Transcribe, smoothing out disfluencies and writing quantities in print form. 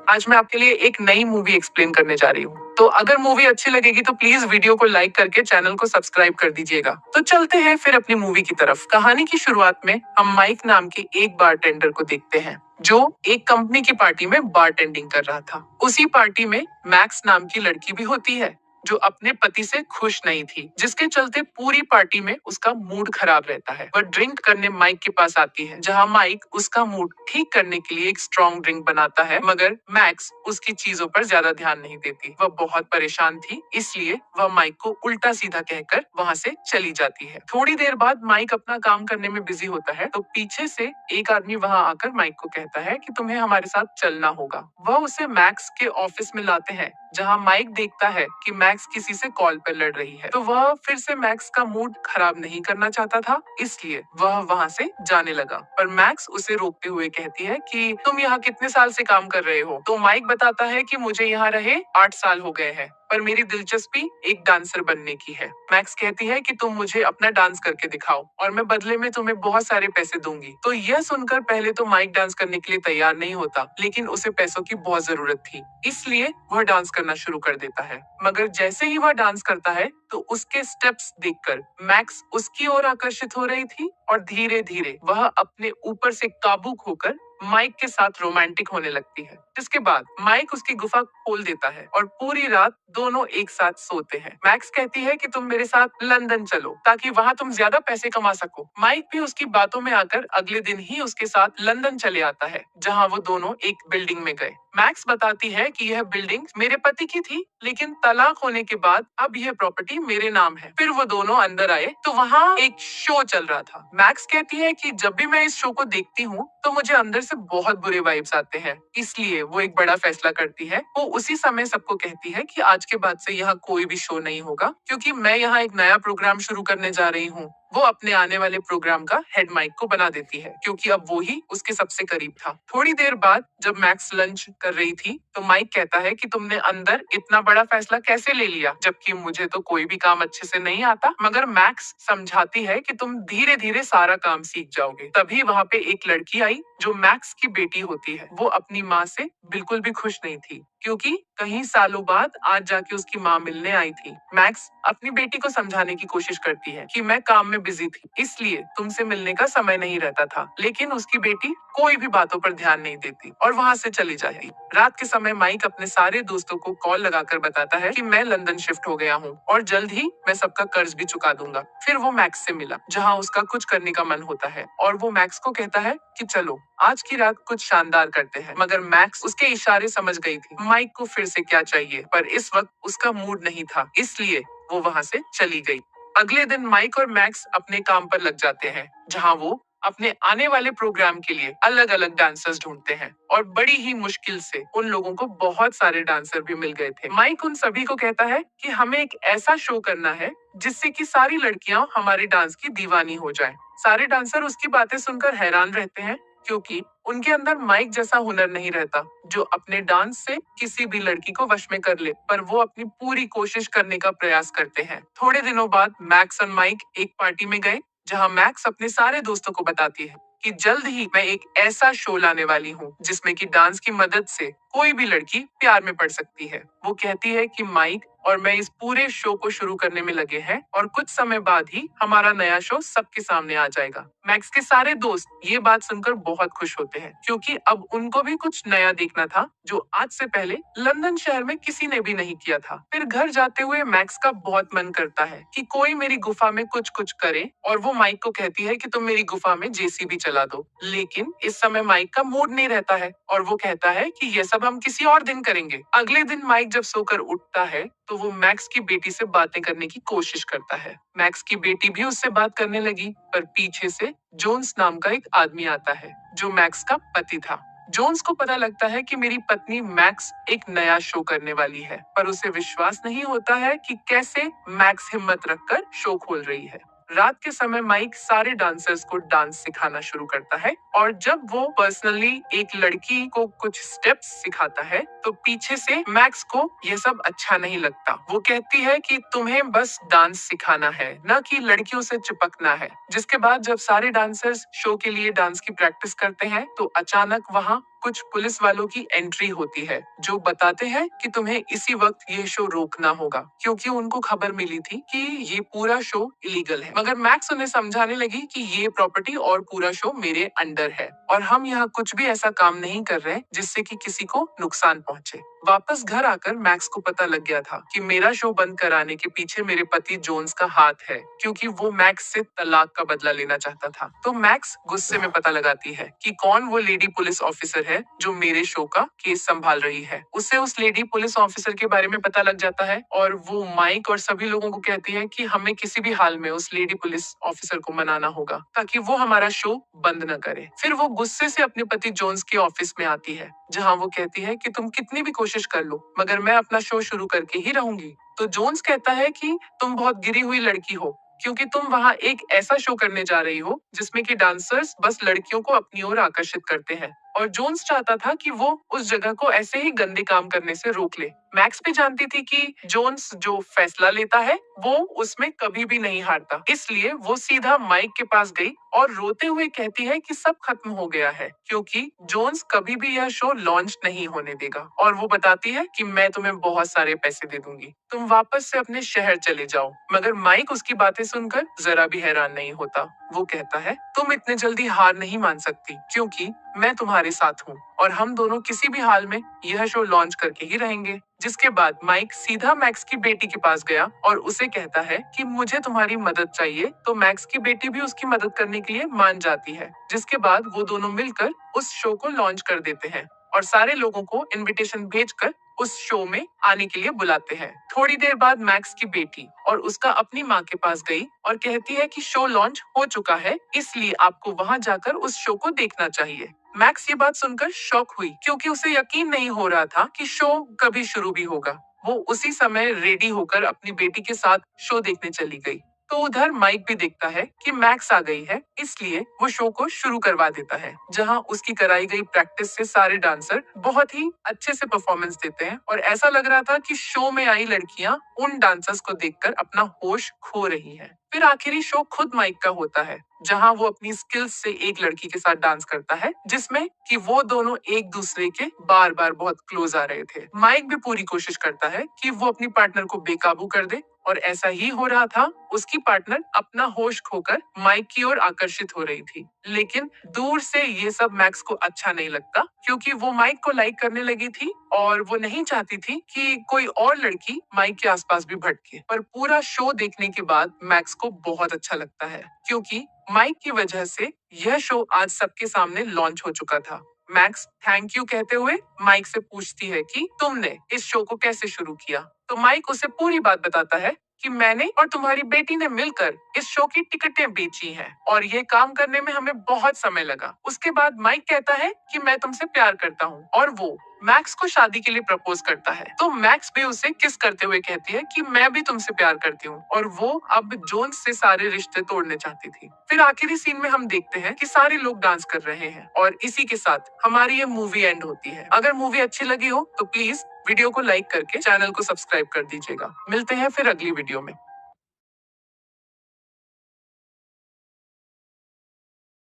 आज मैं आपके लिए एक नई मूवी एक्सप्लेन करने जा रही हूँ। तो अगर मूवी अच्छी लगेगी तो प्लीज वीडियो को लाइक करके चैनल को सब्सक्राइब कर दीजिएगा। तो चलते हैं फिर अपनी मूवी की तरफ। कहानी की शुरुआत में हम माइक नाम के एक बारटेंडर को देखते हैं जो एक कंपनी की पार्टी में बारटेंडिंग कर रहा था। उसी पार्टी में मैक्स नाम की लड़की भी होती है जो अपने पति से खुश नहीं थी, जिसके चलते पूरी पार्टी में उसका मूड खराब रहता है। वह ड्रिंक करने माइक के पास आती है, जहां माइक उसका मूड ठीक करने के लिए एक स्ट्रॉन्ग ड्रिंक बनाता है, मगर मैक्स उसकी चीजों पर ज्यादा ध्यान नहीं देती। वह बहुत परेशान थी, इसलिए वह माइक को उल्टा सीधा कहकर वहां से चली जाती है। थोड़ी देर बाद माइक अपना काम करने में बिजी होता है तो पीछे से एक आदमी वहां आकर माइक को कहता है कि तुम्हें हमारे साथ चलना होगा। वह उसे मैक्स के ऑफिस में लाते हैं, जहां माइक देखता है कि मैक्स किसी से कॉल पर लड़ रही है। तो वह फिर से मैक्स का मूड खराब नहीं करना चाहता था, इसलिए वह वहां से जाने लगा। पर मैक्स उसे रोकते हुए कहती है कि तुम यहाँ कितने साल से काम कर रहे हो? तो माइक बताता है कि मुझे यहाँ रहे 8 साल हो गए हैं, पर मेरी दिलचस्पी एक डांसर बनने की है। मैक्स कहती है कि तुम मुझे अपना डांस करके दिखाओ और मैं बदले में तुम्हें बहुत सारे पैसे दूंगी। तो यह सुनकर पहले तो माइक डांस करने के लिए तैयार नहीं होता, लेकिन उसे पैसों की बहुत जरूरत थी, इसलिए वह डांस करना शुरू कर देता है। मगर जैसे ही वह डांस करता है तो उसके स्टेप्स देखकर मैक्स उसकी ओर आकर्षित हो रही थी और धीरे धीरे वह अपने ऊपर से काबू खोकर माइक के साथ रोमांटिक होने लगती है। जिसके बाद माइक उसकी गुफा खोल देता है और पूरी रात दोनों एक साथ सोते हैं। मैक्स कहती है कि तुम मेरे साथ लंदन चलो ताकि वहां तुम ज्यादा पैसे कमा सको। माइक भी उसकी बातों में आकर अगले दिन ही उसके साथ लंदन चले आता है, जहां वो दोनों एक बिल्डिंग में गए। मैक्स बताती है कि यह बिल्डिंग मेरे पति की थी, लेकिन तलाक होने के बाद अब यह प्रॉपर्टी मेरे नाम है। फिर वो दोनों अंदर आए तो वहाँ एक शो चल रहा था। मैक्स कहती है कि जब भी मैं इस शो को देखती हूँ तो मुझे अंदर से बहुत बुरे वाइब्स आते हैं, इसलिए वो एक बड़ा फैसला करती है। वो उसी समय सबको कहती है कि आज के बाद से यहाँ कोई भी शो नहीं होगा, क्योंकि मैं यहाँ एक नया प्रोग्राम शुरू करने जा रही हूँ। वो अपने आने वाले प्रोग्राम का हेड माइक को बना देती है, क्योंकि अब वो ही उसके सबसे करीब था। थोड़ी देर बाद जब मैक्स लंच कर रही थी तो माइक कहता है कि तुमने अंदर इतना बड़ा फैसला कैसे ले लिया, जबकि मुझे तो कोई भी काम अच्छे से नहीं आता। मगर मैक्स समझाती है कि तुम धीरे धीरे सारा काम सीख जाओगे। तभी वहां पे एक लड़की आई जो मैक्स की बेटी होती है। वो अपनी माँ से बिल्कुल भी खुश नहीं थी, क्योंकि कई सालों बाद आज जाके उसकी माँ मिलने आई थी। मैक्स अपनी बेटी को समझाने की कोशिश करती है कि मैं काम में बिजी थी, इसलिए तुमसे मिलने का समय नहीं रहता था, लेकिन उसकी बेटी कोई भी बातों पर ध्यान नहीं देती और वहां से चली जाती। रात के समय माइक अपने सारे दोस्तों को कॉल लगाकर बताता है कि मैं लंदन शिफ्ट हो गया हूँ और जल्द ही मैं सबका कर्ज भी चुका दूंगा। फिर वो मैक्स से मिला, जहाँ उसका कुछ करने का मन होता है, और वो मैक्स को कहता है कि चलो आज की रात कुछ शानदार करते हैं। मगर मैक्स उसके इशारे समझ गई थी माइक को फिर से क्या चाहिए, पर इस वक्त उसका मूड नहीं था, इसलिए वो वहां से चली गई। अगले दिन माइक और मैक्स अपने काम पर लग जाते हैं, जहां वो अपने आने वाले प्रोग्राम के लिए अलग अलग डांसर्स ढूंढते हैं, और बड़ी ही मुश्किल से उन लोगों को बहुत सारे डांसर भी मिल गए थे। माइक उन सभी को कहता है कि हमें एक ऐसा शो करना है जिससे कि सारी लड़कियां हमारे डांस की दीवानी हो जाएं। सारे डांसर उसकी बातें सुनकर हैरान रहते हैं, क्योंकि उनके अंदर माइक जैसा हुनर नहीं रहता जो अपने डांस से किसी भी लड़की को वश में कर ले, पर वो अपनी पूरी कोशिश करने का प्रयास करते हैं। थोड़े दिनों बाद मैक्स और माइक एक पार्टी में गए, जहां मैक्स अपने सारे दोस्तों को बताती है कि जल्द ही मैं एक ऐसा शो लाने वाली हूँ जिसमें कि डांस की मदद से कोई भी लड़की प्यार में पड़ सकती है। वो कहती है कि माइक और मैं इस पूरे शो को शुरू करने में लगे हैं और कुछ समय बाद ही हमारा नया शो सबके सामने आ जाएगा। मैक्स के सारे दोस्त ये बात सुनकर बहुत खुश होते हैं, क्योंकि अब उनको भी कुछ नया देखना था जो आज से पहले लंदन शहर में किसी ने भी नहीं किया था। फिर घर जाते हुए मैक्स का बहुत मन करता है कि कोई मेरी गुफा में कुछ कुछ करे, और वो माइक को कहती है कि तुम मेरी गुफा में जेसीबी चला दो। लेकिन इस समय माइक का मूड नहीं रहता है और वो कहता है कि ये सब हम किसी और दिन करेंगे। अगले दिन माइक जब सोकर उठता है तो वो मैक्स की बेटी से बातें करने की कोशिश करता है। मैक्स की बेटी भी उससे बात करने लगी, पर पीछे से जोन्स नाम का एक आदमी आता है जो मैक्स का पति था। जोन्स को पता लगता है कि मेरी पत्नी मैक्स एक नया शो करने वाली है, पर उसे विश्वास नहीं होता है कि कैसे मैक्स हिम्मत रखकर शो खोल रही है। रात के समय माइक सारे डांसर्स को डांस सिखाना शुरू करता है, और जब वो पर्सनली एक लड़की को कुछ स्टेप्स सिखाता है तो पीछे से मैक्स को ये सब अच्छा नहीं लगता। वो कहती है कि तुम्हें बस डांस सिखाना है, न कि लड़कियों से चिपकना है। जिसके बाद जब सारे डांसर्स शो के लिए डांस की प्रैक्टिस करते हैं तो अचानक वहाँ कुछ पुलिस वालों की एंट्री होती है जो बताते हैं कि तुम्हें इसी वक्त ये शो रोकना होगा, क्योंकि उनको खबर मिली थी कि ये पूरा शो इलीगल है। मगर मैक्स उन्हें समझाने लगी कि ये प्रॉपर्टी और पूरा शो मेरे अंडर है और हम यहाँ कुछ भी ऐसा काम नहीं कर रहे जिससे कि किसी को नुकसान पहुंचे। वापस घर आकर मैक्स को पता लग गया था कि मेरा शो बंद कराने के पीछे मेरे पति जोन्स का हाथ है, क्योंकि वो मैक्स से तलाक का बदला लेना चाहता था। तो मैक्स गुस्से में पता लगाती है कि कौन वो लेडी पुलिस ऑफिसर है जो मेरे शो का केस संभाल रही है। उससे उस लेडी पुलिस ऑफिसर के बारे में पता लग जाता है और वो माइक और सभी लोगों को कहती है कि हमें किसी भी हाल में उस लेडी पुलिस ऑफिसर को मनाना होगा ताकि वो हमारा शो बंद न करे। फिर वो गुस्से से अपने पति जोन्स के ऑफिस में आती है, जहाँ वो कहती है कि तुम कितनी भी कोशिश कर लो मगर मैं अपना शो शुरू करके ही रहूंगी। तो जोन्स कहता है कि तुम बहुत गिरी हुई लड़की हो, क्योंकि तुम वहाँ एक ऐसा शो करने जा रही हो जिसमें कि डांसर्स बस लड़कियों को अपनी ओर आकर्षित करते हैं। और जोन्स चाहता था कि वो उस जगह को ऐसे ही गंदे काम करने से रोक ले। मैक्स भी जानती थी कि जोन्स जो फैसला लेता है वो उसमें कभी भी नहीं हारता, इसलिए वो सीधा माइक के पास गई और रोते हुए कहती है कि सब खत्म हो गया है, क्योंकि जोन्स कभी भी यह शो लॉन्च नहीं होने देगा। और वो बताती है कि मैं तुम्हें बहुत सारे पैसे दे दूंगी, तुम वापस से अपने शहर चले जाओ। मगर माइक उसकी बातें सुनकर जरा भी हैरान नहीं होता। वो कहता है तुम इतने जल्दी हार नहीं मान सकती, क्योंकि मैं तुम्हारे साथ हूँ और हम दोनों किसी भी हाल में यह शो लॉन्च करके ही रहेंगे। जिसके बाद माइक सीधा मैक्स की बेटी के पास गया और उसे कहता है कि मुझे तुम्हारी मदद चाहिए। तो मैक्स की बेटी भी उसकी मदद करने के लिए मान जाती है, जिसके बाद वो दोनों मिलकर उस शो को लॉन्च कर देते हैं और सारे लोगों को इनविटेशन भेजकर उस शो में आने के लिए बुलाते हैं। थोड़ी देर बाद मैक्स की बेटी और उसका अपनी माँ के पास गई और कहती है कि शो लॉन्च हो चुका है, इसलिए आपको वहां जाकर उस शो को देखना चाहिए। मैक्स ये बात सुनकर शॉक हुई, क्योंकि उसे यकीन नहीं हो रहा था कि शो कभी शुरू भी होगा। वो उसी समय रेडी होकर अपनी बेटी के साथ शो देखने चली गई। तो उधर माइक भी देखता है कि मैक्स आ गई है, इसलिए वो शो को शुरू करवा देता है, जहां उसकी कराई गई प्रैक्टिस से सारे डांसर बहुत ही अच्छे से परफॉर्मेंस देते हैं और ऐसा लग रहा था कि शो में आई लड़कियां उन डांसर्स को देखकर अपना होश खो रही हैं। फिर आखिरी शो खुद माइक का होता है, जहां वो अपनी स्किल्स से एक लड़की के साथ डांस करता है, जिसमें कि वो दोनों एक दूसरे के बार बार बहुत क्लोज आ रहे थे। माइक भी पूरी कोशिश करता है कि वो अपनी पार्टनर को बेकाबू कर दे और ऐसा ही हो रहा था। उसकी पार्टनर अपना होश खोकर माइक की ओर आकर्षित हो रही थी, लेकिन दूर से ये सब मैक्स को अच्छा नहीं लगता, क्योंकि वो माइक को लाइक करने लगी थी और वो नहीं चाहती थी कि कोई और लड़की माइक के आसपास भी भटके। पर पूरा शो देखने के बाद मैक्स को बहुत अच्छा लगता है, क्योंकि माइक की वजह से यह शो आज सबके सामने लॉन्च हो चुका था। मैक्स थैंक यू कहते हुए माइक से पूछती है कि तुमने इस शो को कैसे शुरू किया। तो माइक उसे पूरी बात बताता है कि मैंने और तुम्हारी बेटी ने मिलकर इस शो की टिकटें बेची हैं और ये काम करने में हमें बहुत समय लगा। उसके बाद माइक कहता है कि मैं तुमसे प्यार करता हूँ और वो मैक्स को शादी के लिए प्रपोज करता है। तो मैक्स भी उसे किस करते हुए कहती है कि मैं भी तुमसे प्यार करती हूँ और वो अब जोन्स से सारे रिश्ते तोड़ने चाहती थी। फिर आखिरी सीन में हम देखते हैं कि सारे लोग डांस कर रहे हैं और इसी के साथ हमारी ये मूवी एंड होती है। अगर मूवी अच्छी लगी हो तो प्लीज वीडियो को लाइक करके चैनल को सब्सक्राइब कर दीजिएगा। मिलते हैं फिर अगली वीडियो में।